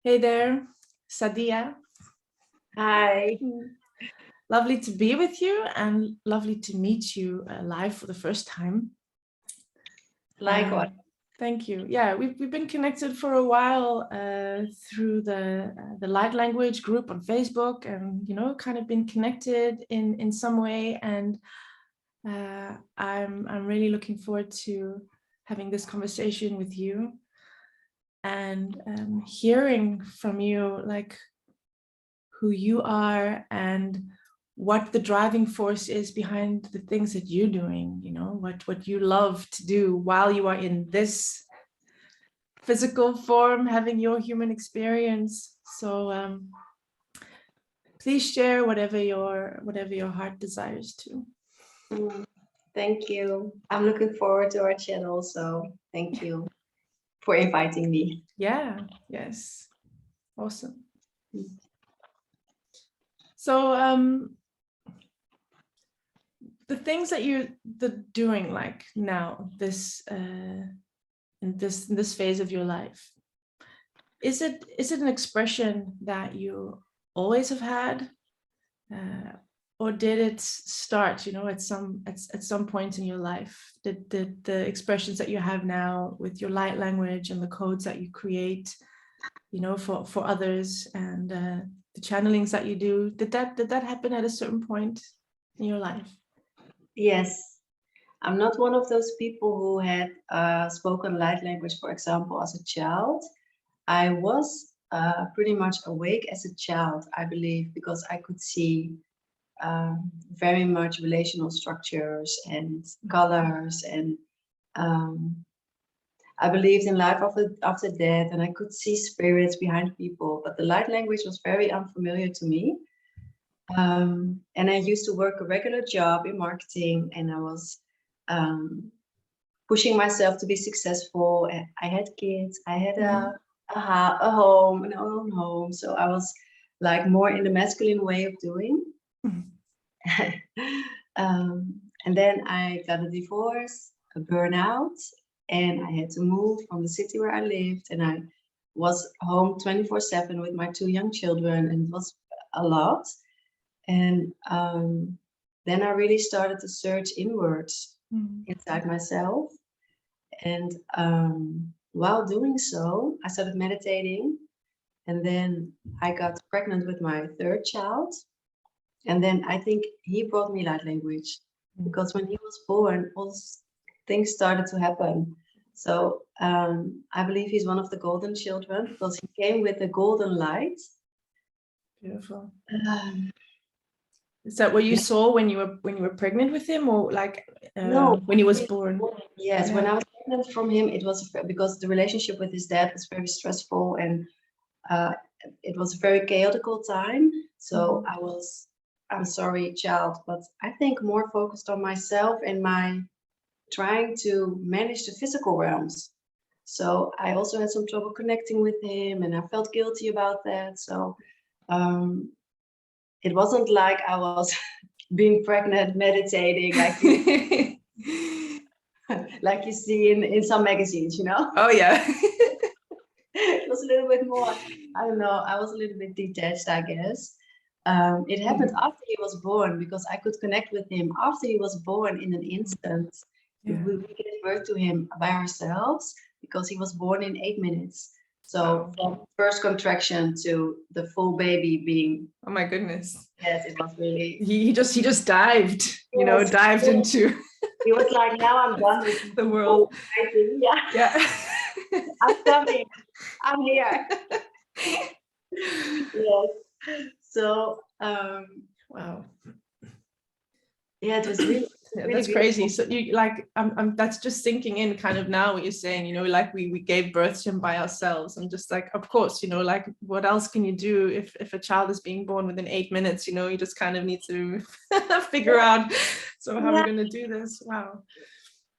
Hey there, Saadia. Hi. Lovely to be with you and lovely to meet you live for the first time. Likewise. Thank you. Yeah, we've been connected for a while through the light language group on Facebook, and kind of been connected in some way. And I'm really looking forward to having this conversation with you and hearing from you, like who you are and what the driving force is behind the things that you're doing, what you love to do while you are in this physical form, having your human experience. So please share whatever your heart desires to. Thank you. I'm looking forward to our chat also. Thank you for inviting me. Yeah, yes. Awesome. So the things that you're doing like now, this in this phase of your life, is it an expression that you always have had, or did it start at some point in your life? Did the expressions that you have now with your light language and the codes that you create for others, and the channelings that you do, did that happen at a certain point in your life? Yes. I'm not one of those people who had spoken light language, for example, as a child. I was pretty much awake as a child, I believe, because I could see very much relational structures and colors, and I believed in life after death, and I could see spirits behind people, but the light language was very unfamiliar to me. And I used to work a regular job in marketing, and I was pushing myself to be successful. I had kids, I had a home, an own home. So I was like more in the masculine way of doing. And then I got a divorce, a burnout, and I had to move from the city where I lived, and I was home 24/7 with my 2 young children, and it was a lot. And then I really started to search inwards inside myself. And while doing so, I started meditating, and then I got pregnant with my 3rd child. And then I think he brought me light language, because when he was born, all things started to happen. So I believe he's one of the golden children, because he came with a golden light. Beautiful. Is that what you saw when you were pregnant with him, or like no, when he was born? Yes, yeah. When I was pregnant from him, it was because the relationship with his dad was very stressful, and it was a very chaotic time. So I'm sorry, child, but I think more focused on myself and my trying to manage the physical realms. So I also had some trouble connecting with him, and I felt guilty about that. So it wasn't like I was being pregnant, meditating, like you, like you see in some magazines, Oh yeah. It was a little bit more, I don't know, I was a little bit detached, I guess. It happened after he was born, because I could connect with him after he was born in an instant. Yeah. We gave birth to him by ourselves, because he was born in 8 minutes. So from first contraction to the full baby being. Oh my goodness. Yes, it was really. He just dived, yes, dived into. He was like, now I'm done with the world. Yeah. I'm coming. I'm here. Yes. So wow. Yeah, it was really. Yeah, that's crazy. So you like, I'm that's just sinking in kind of now what you're saying, like we gave birth to him by ourselves. I'm just like, of course, like what else can you do if a child is being born within 8 minutes, you just kind of need to figure out, so how are we going to do this? Wow.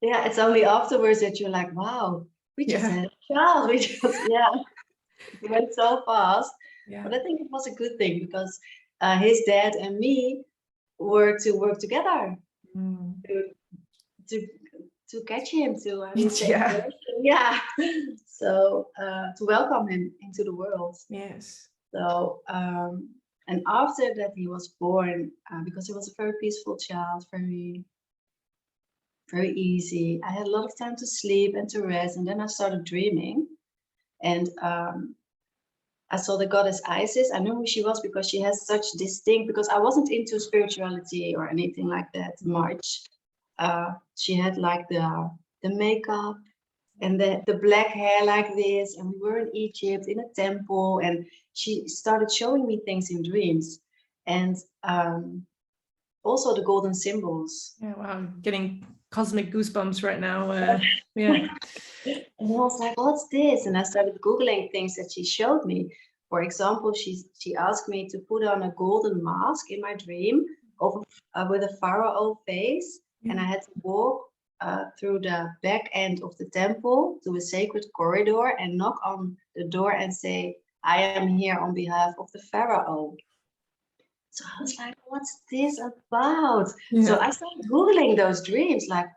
Yeah, it's only afterwards that you're like, wow, we just had a child. We just, it went so fast. Yeah. But I think it was a good thing, because his dad and me were to work together to catch him, to yeah. So to welcome him into the world. Yes. So and after that he was born, because he was a very peaceful child, very easy. I had a lot of time to sleep and to rest, and then I started dreaming, and I saw the goddess Isis. I knew who she was because she has such distinct. Because I wasn't into spirituality or anything like that much. She had like the makeup and the black hair like this, and we were in Egypt in a temple, and she started showing me things in dreams, and also the golden symbols. Yeah, wow, getting cosmic goosebumps right now. Yeah. And I was like, what's this? And I started Googling things that she showed me. For example, she asked me to put on a golden mask in my dream over, with a pharaoh face. And I had to walk through the back end of the temple to a sacred corridor and knock on the door and say, I am here on behalf of the pharaoh. So I was like, what's this about? Yeah. So I started Googling those dreams, like,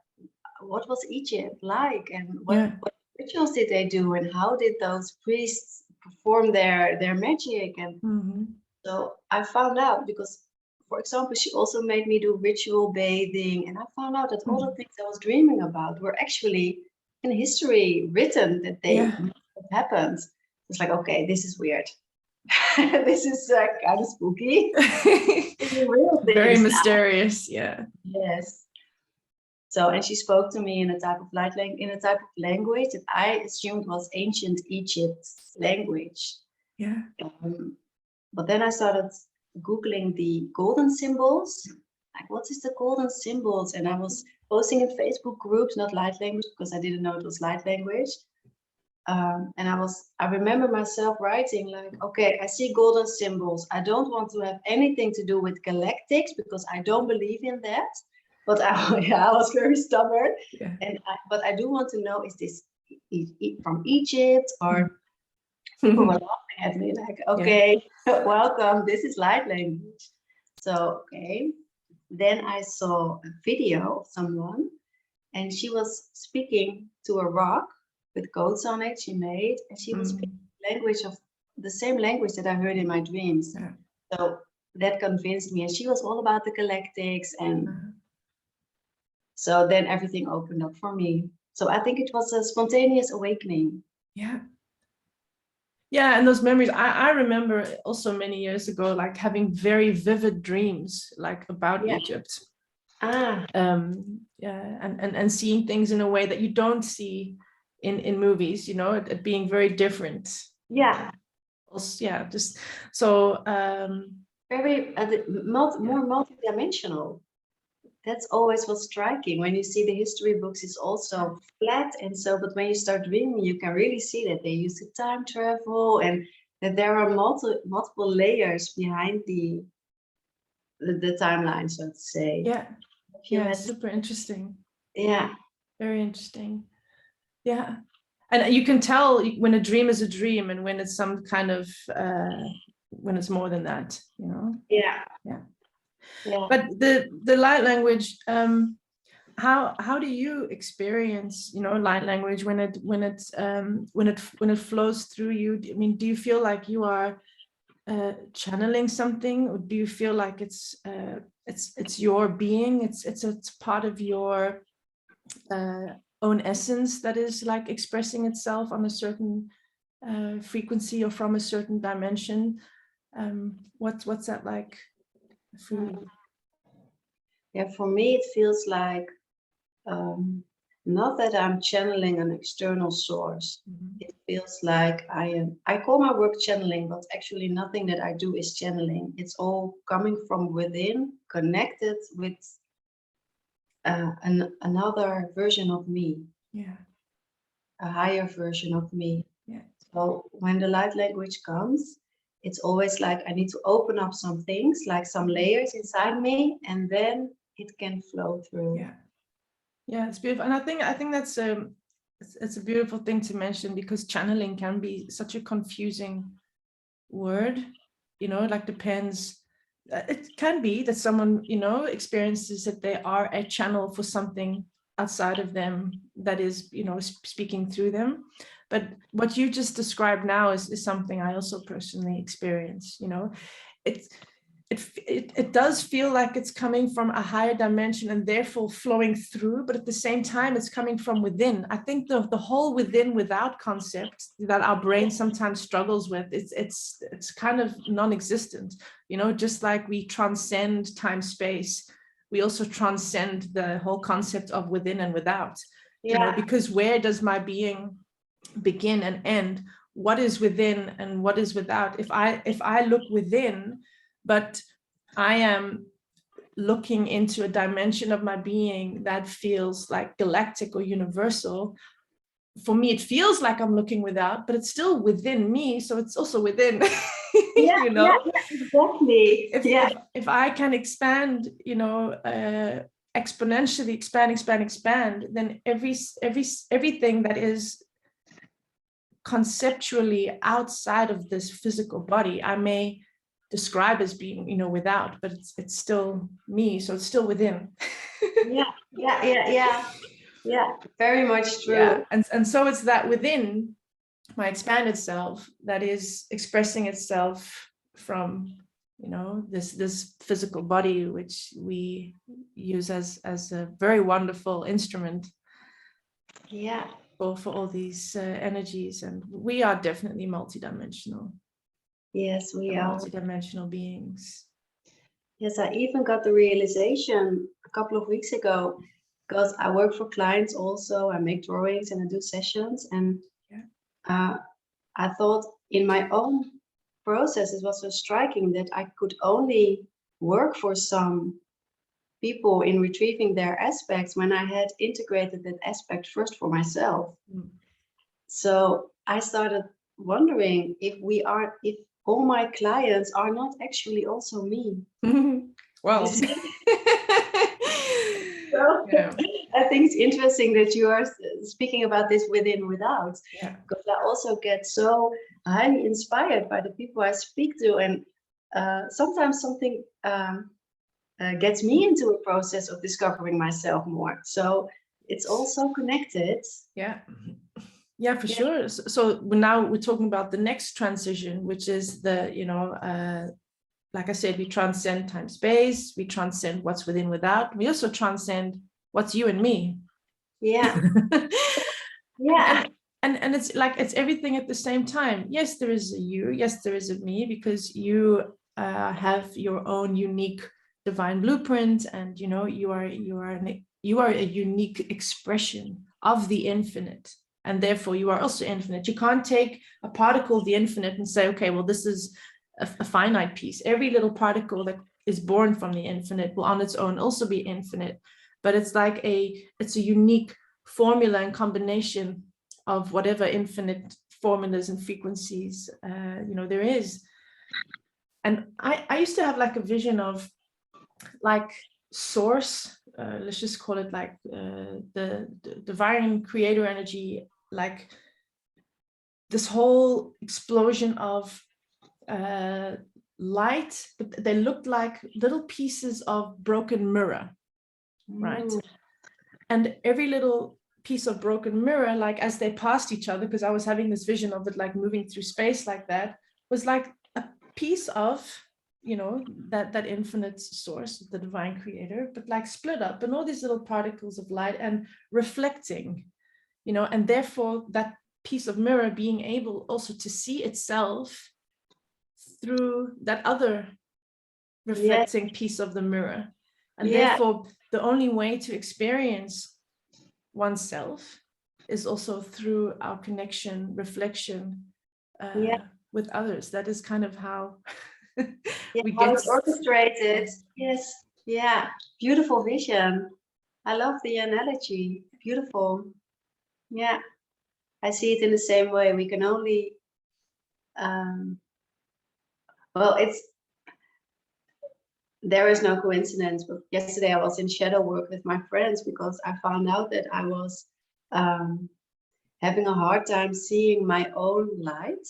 what was Egypt like, and what rituals did they do, and how did those priests perform their magic? And so I found out, because, for example, she also made me do ritual bathing, and I found out that all the things I was dreaming about were actually in history written, that they must have happened. It's like, okay, this is weird. This is kind of spooky. Very mysterious. Yeah. Yes. So, and she spoke to me in a type of language that I assumed was ancient Egypt's language. Yeah. But then I started Googling the golden symbols. Like, what is the golden symbols? And I was posting in Facebook groups, not light language, because I didn't know it was light language. And I remember myself writing like, okay, I see golden symbols. I don't want to have anything to do with galactics because I don't believe in that. But I was very stubborn. Yeah. But I do want to know, is this from Egypt? Or people were laughing at me like, okay, welcome, this is light language. So, okay. Then I saw a video of someone, and she was speaking to a rock with codes on it she made, and she was speaking the same language that I heard in my dreams. Yeah. So that convinced me, and she was all about the galactics, and so then everything opened up for me. So I think it was a spontaneous awakening. Yeah. Yeah, and those memories, I remember also many years ago, like having very vivid dreams, like about Egypt. And seeing things in a way that you don't see in movies, you know, it being very different. Yeah. Also, yeah, just so very more multidimensional. That's always what's striking. When you see the history books, it's also flat, and so, but when you start reading, you can really see that they use the time travel, and that there are multiple layers behind the timeline, so to say. Yeah. Yeah, super interesting. Yeah. Very interesting. Yeah. And you can tell when a dream is a dream and when it's some kind of when it's more than that, you know. Yeah. Yeah. Yeah. But the light language, how do you experience, you know, light language when it flows through you? I mean, do you feel like you are channeling something, or do you feel like it's your being, it's part of your own essence that is like expressing itself on a certain frequency or from a certain dimension? What's that like for you? Yeah, for me it feels like not that I'm channeling an external source. It feels like I call my work channeling, but actually nothing that I do is channeling. It's all coming from within, connected with another version of me. Yeah. A higher version of me. Yeah. So when the light language comes, it's always like I need to open up some things, like some layers inside me, and then it can flow through. Yeah. Yeah, it's beautiful. And I think that's it's a beautiful thing to mention, because channeling can be such a confusing word, you know. It like depends. It can be that someone, you know, experiences that they are a channel for something outside of them that is, you know, speaking through them. But what you just described now is something I also personally experience. You know, it does feel like it's coming from a higher dimension and therefore flowing through, but at the same time it's coming from within. I think the whole within without concept that our brain sometimes struggles with, it's kind of non-existent. You know, just like we transcend time space, we also transcend the whole concept of within and without. You know, because where does my being begin and end? What is within and what is without? If I look within, but I am looking into a dimension of my being that feels like galactic or universal, for me it feels like I'm looking without, but it's still within me, so it's also within. You know, exactly. If I can expand, you know, exponentially expand, then everything that is conceptually outside of this physical body, I may describe as being, you know, without, but it's still me, so it's still within. Yeah, very much true. Yeah. And so it's that within my expanded self that is expressing itself from, you know, this physical body, which we use as a very wonderful instrument for all these energies. And we are definitely multidimensional. Yes, we are multidimensional beings. Yes, I even got the realization a couple of weeks ago, because I work for clients also. I make drawings and I do sessions. And I thought in my own process, it was so striking that I could only work for some people in retrieving their aspects when I had integrated that aspect first for myself. So I started wondering if all my clients are not actually also me. Well, so, I think it's interesting that you are speaking about this within without, because I also get so highly inspired by the people I speak to, and sometimes something gets me into a process of discovering myself more. So it's also connected. Yeah, for sure. So now we're talking about the next transition, which is the, you know, like I said, we transcend time space, we transcend what's within without, we also transcend what's you and me. And it's like it's everything at the same time. Yes, there is a you, yes, there is a me, because you have your own unique divine blueprint, and you know, you are a unique expression of the infinite, and therefore you are also infinite. You can't take a particle of the infinite and say, okay, well, this is a finite piece. Every little particle that is born from the infinite will on its own also be infinite, but it's like it's a unique formula and combination of whatever infinite formulas and frequencies you know there is. And I used to have like a vision of like source, let's just call it like the divine creator energy, like this whole explosion of light, but they looked like little pieces of broken mirror, right? And every little piece of broken mirror, like as they passed each other, because I was having this vision of it like moving through space like that, was like a piece of, you know, that infinite source, the divine creator, but like split up and all these little particles of light and reflecting, you know, and therefore that piece of mirror being able also to see itself through that other reflecting piece of the mirror. And therefore the only way to experience oneself is also through our connection, reflection with others. That is kind of how we how get it's orchestrated. Yes, beautiful vision. I love the analogy. Beautiful. Yeah, I see it in the same way. We can only there is no coincidence, but yesterday I was in shadow work with my friends because I found out that I was having a hard time seeing my own light.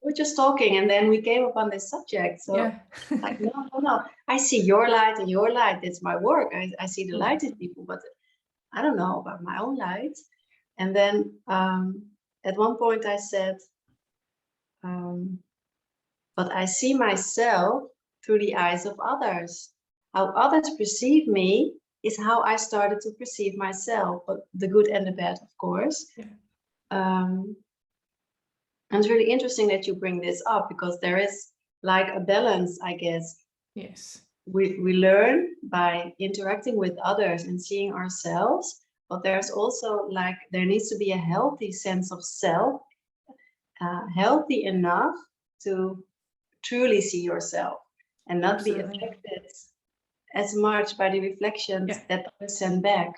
We're just talking, and then we came upon this subject. So like, no, I see your light and your light. It's my work. I see the light in people, but I don't know, about my own light. And then at one point I said, but I see myself through the eyes of others. How others perceive me is how I started to perceive myself, but the good and the bad, of course. Yeah. And it's really interesting that you bring this up, because there is like a balance, I guess. Yes. We learn by interacting with others and seeing ourselves, but there's also like, there needs to be a healthy sense of self, healthy enough to truly see yourself and not Absolutely. be affected as much by the reflections that others send back.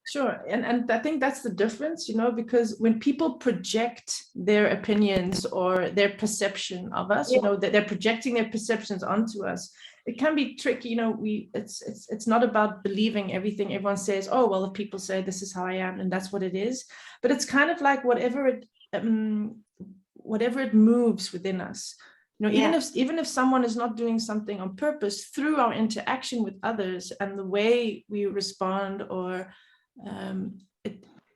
Sure. And I think that's the difference, you know, because when people project their opinions or their perception of us, you know, that they're projecting their perceptions onto us, it can be tricky, you know. It's not about believing everything everyone says. Oh, well, if people say this is how I am and that's what it is, but it's kind of like whatever it moves within us. You know, even if someone is not doing something on purpose, through our interaction with others and the way we respond, or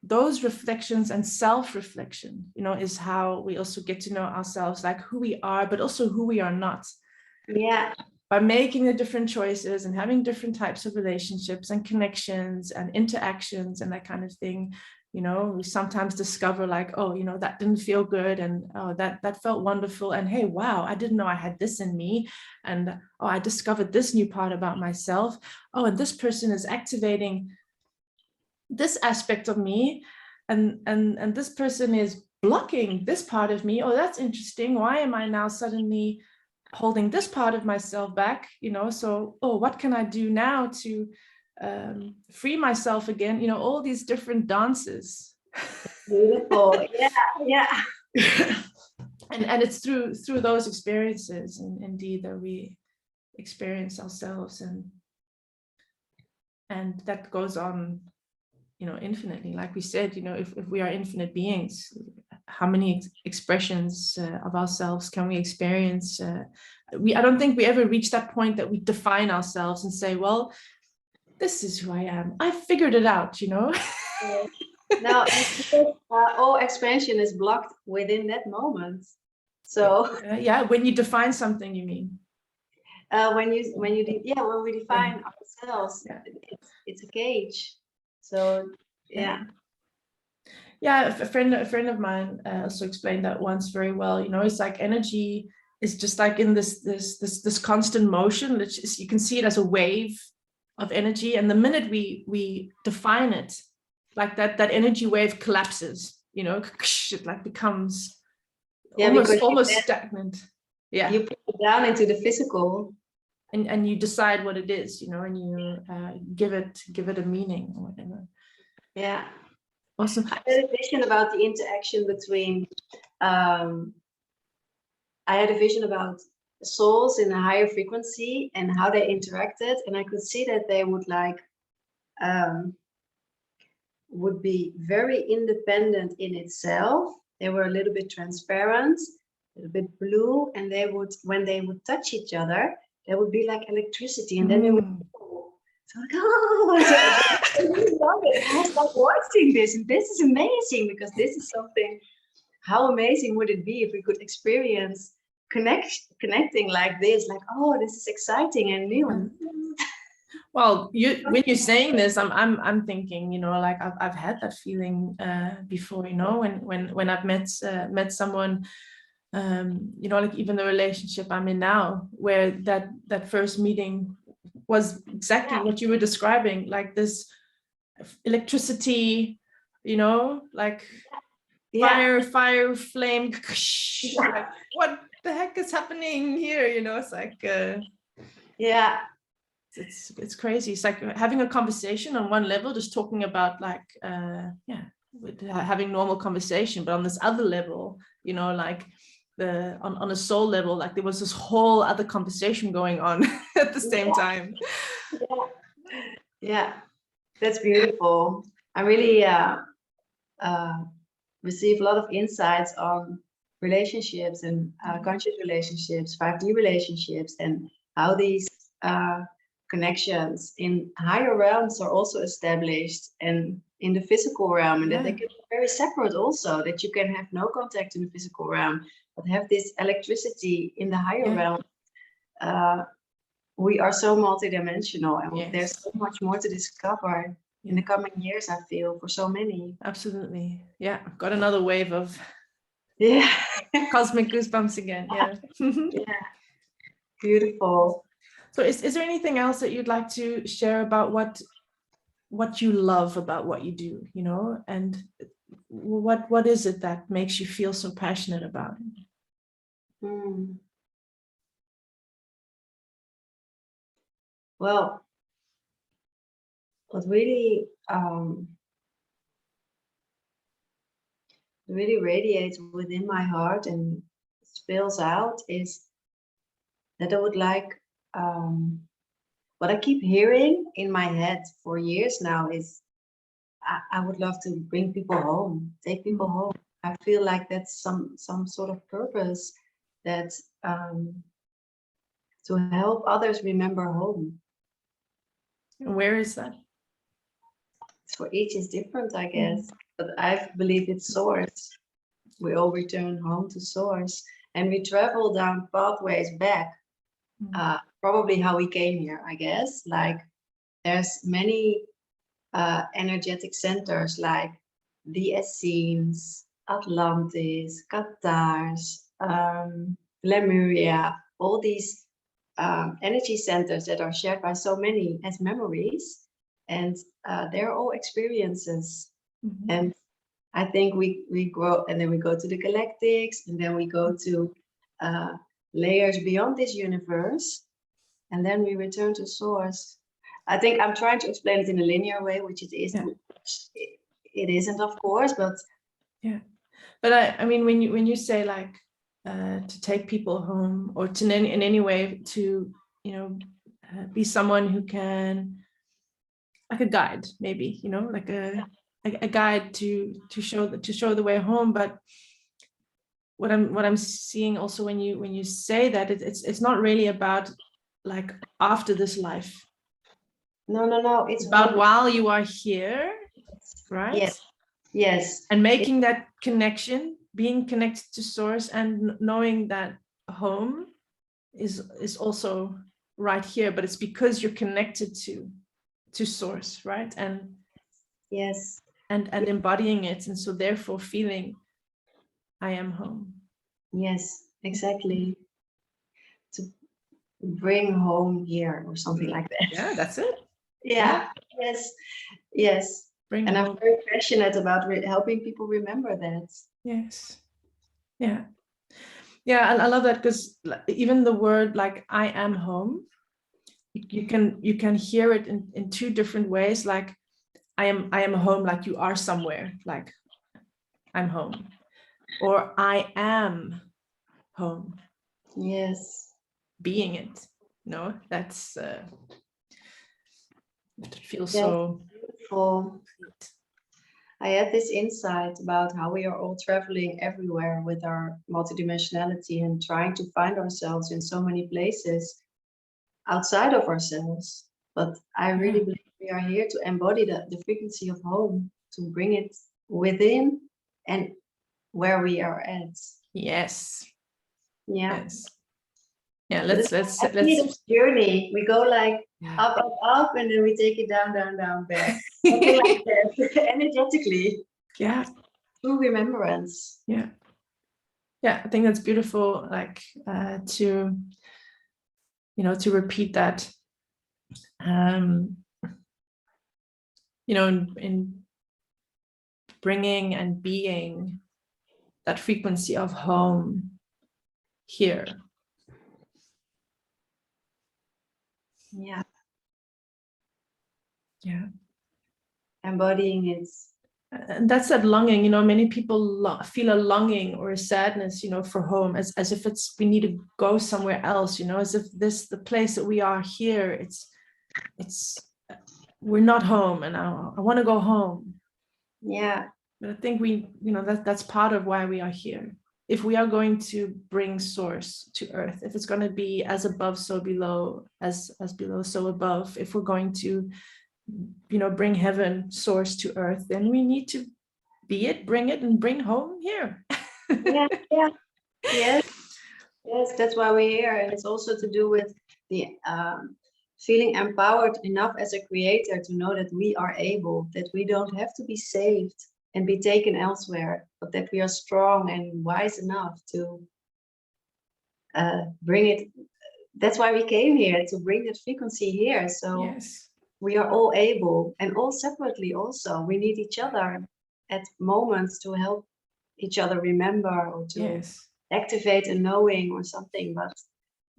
those reflections and self-reflection, you know, is how we also get to know ourselves, like who we are, but also who we are not. Yeah. By making the different choices and having different types of relationships and connections and interactions and that kind of thing, you know, we sometimes discover like, oh, you know, that didn't feel good, and oh, that felt wonderful, and hey, wow, I didn't know I had this in me, and oh, I discovered this new part about myself. Oh, and this person is activating this aspect of me, and this person is blocking this part of me. Oh, that's interesting. Why am I now suddenly holding this part of myself back? You know, so, oh, what can I do now to free myself again? You know, all these different dances. Beautiful. Yeah. And it's through those experiences, and indeed, that we experience ourselves, and that goes on, you know, infinitely. Like we said, you know, if we are infinite beings, how many expressions of ourselves can we experience? I don't think we ever reach that point that we define ourselves and say, well, this is who I am. I figured it out, you know. Now, all expansion is blocked within that moment. So yeah, when you define something, you mean? when we define ourselves, it's a cage. So yeah. A friend of mine also explained that once very well. You know, it's like energy is just like in this constant motion. You can see it as a wave of energy, and the minute we define it, like that energy wave collapses. You know, it like becomes almost stagnant. Yeah, you put it down into the physical, and you decide what it is. You know, and you give it a meaning or whatever. Yeah. Awesome. I had a vision about the interaction between, I had a vision about souls in a higher frequency and how they interacted. And I could see that they would would be very independent in itself. They were a little bit transparent, a little bit blue. And they would, when they would touch each other, they would be like electricity. And then they would go. So like, oh, I really love it. I was like watching this, and this is amazing, because this is something. How amazing would it be if we could experience connecting like this? Like, oh, this is exciting and new. Well, when you're saying this, I'm thinking, you know, like I've had that feeling before, you know, when I've met someone, you know, like even the relationship I'm in now, where that first meeting was exactly what you were describing, like this electricity, you know, like fire, flame, like what the heck is happening here? You know, it's like it's crazy. It's like having a conversation on one level, just talking about like having normal conversation, but on this other level, you know, like on a soul level, like there was this whole other conversation going on at the same time. Yeah, that's beautiful. I really receive a lot of insights on relationships and conscious relationships, 5D relationships, and how these connections in higher realms are also established, and in the physical realm, and that they can be very separate also, that you can have no contact in the physical realm, but have this electricity in the higher realm. We are so multidimensional, and there's so much more to discover in the coming years, I feel, for so many. Absolutely. Yeah, I've got another wave of cosmic goosebumps again. Yeah. Beautiful. So is there anything else that you'd like to share about what you love about what you do, you know, and what is it that makes you feel so passionate about it? Well, what really radiates within my heart and spills out is that I would like, what I keep hearing in my head for years now is I would love to bring people home, take people home. I feel like that's some sort of purpose, that to help others remember home. And where is that? For each is different, I guess, but I believe it's source. We all return home to source, and we travel down pathways back, probably how we came here, I guess. Like there's many energetic centers like the Essenes, Atlantis, Qatar's, Lemuria, all these energy centers that are shared by so many as memories, and they're all experiences. And I think we grow, and then we go to the galactics, and then we go to layers beyond this universe, and then we return to source. I think I'm trying to explain it in a linear way, which it isn't. It isn't, of course, but but I mean, when you say like to take people home, or to in any way to, you know, be someone who can, like a guide, maybe, you know, like a guide to show the way home. But what I'm seeing also when you say that, it's not really about like after this life. No, it's about while you are here, right? Yes. And making that connection, being connected to source, and knowing that home is also right here, but it's because you're connected to source, right? And yes, and embodying it, and so therefore feeling I am home. Yes, exactly. To bring home here, or something like that. Yeah, that's it. Yes. Bring and home. I'm very passionate about helping people remember that. Yes. Yeah, I love that, because even the word like I am home, you can hear it in two different ways. Like I am home, like you are somewhere, like I'm home, or I am home. Yes, being it. No, that's it feels yes, so beautiful. I had this insight about how we are all traveling everywhere with our multidimensionality and trying to find ourselves in so many places outside of ourselves. But I really believe we are here to embody the frequency of home, to bring it within and where we are at. Yes. Yeah. Yes. Yeah, let's this journey. We go like up, and then we take it down, back. Something like that, energetically. Yeah. Through remembrance. Yeah. Yeah, I think that's beautiful, like to, you know, to repeat that, you know, in bringing and being that frequency of home here. Yeah. Yeah. Embodying it. And that's that longing, you know, many people feel a longing or a sadness, you know, for home, as if it's, we need to go somewhere else, you know, as if the place that we are here, it's we're not home, and I want to go home. Yeah. But I think we, you know, that's part of why we are here. if we are going to bring source to earth, if it's going to be as above so below, as below so above, if we're going to, you know, bring heaven source to earth, then we need to be it, bring it, and bring home here. Yeah, yeah, yes, yes, that's why we're here. And it's also to do with the feeling empowered enough as a creator to know that we are able, that we don't have to be saved and be taken elsewhere, but that we are strong and wise enough to bring it. That's why we came here, to bring that frequency here. So Yes. we are all able, and all separately also. We need each other at moments to help each other remember, or to Yes. activate a knowing or something, but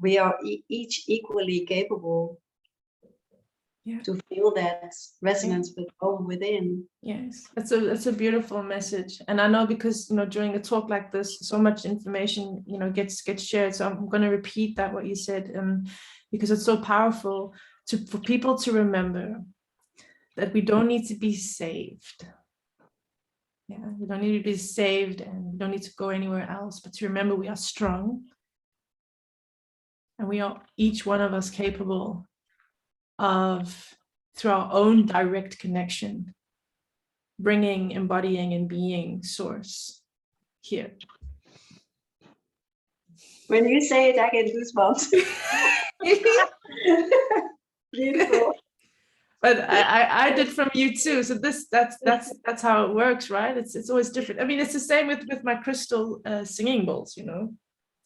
we are each equally capable to feel that resonance with home within. Yes, that's a beautiful message. And I know, because, you know, during a talk like this, so much information, you know, gets shared. So I'm going to repeat that, what you said, because it's so powerful for people to remember that we don't need to be saved. Yeah, we don't need to be saved, and we don't need to go anywhere else, but to remember we are strong, and we are, each one of us, capable of, through our own direct connection, bringing, embodying, and being source here. When you say it, I get goosebumps. Beautiful. But I did from you too. So that's how it works, right? It's always different. I mean, it's the same with my crystal singing bowls, you know.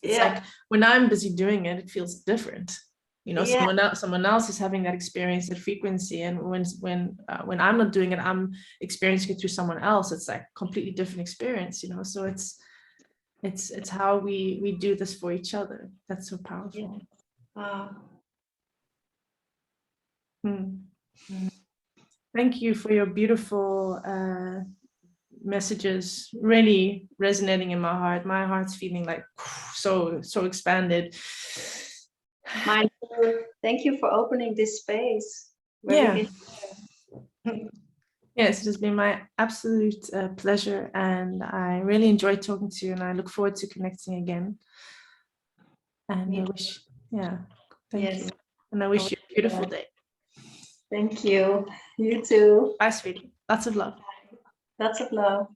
It's like when I'm busy doing it, it feels different. You know, someone else is having that experience, that frequency, and when I'm not doing it, I'm experiencing it through someone else. It's like completely different experience, you know. So it's how we do this for each other. That's so powerful. Thank you for your beautiful messages, really resonating in my heart. My heart's feeling like so expanded. Mine too. Thank you for opening this space. Yeah. Yes, it has been my absolute pleasure, and I really enjoyed talking to you, and I look forward to connecting again. And I wish, thank you. And I wish you a beautiful day. Thank you. You too. Bye, sweetie. Lots of love. Lots of love.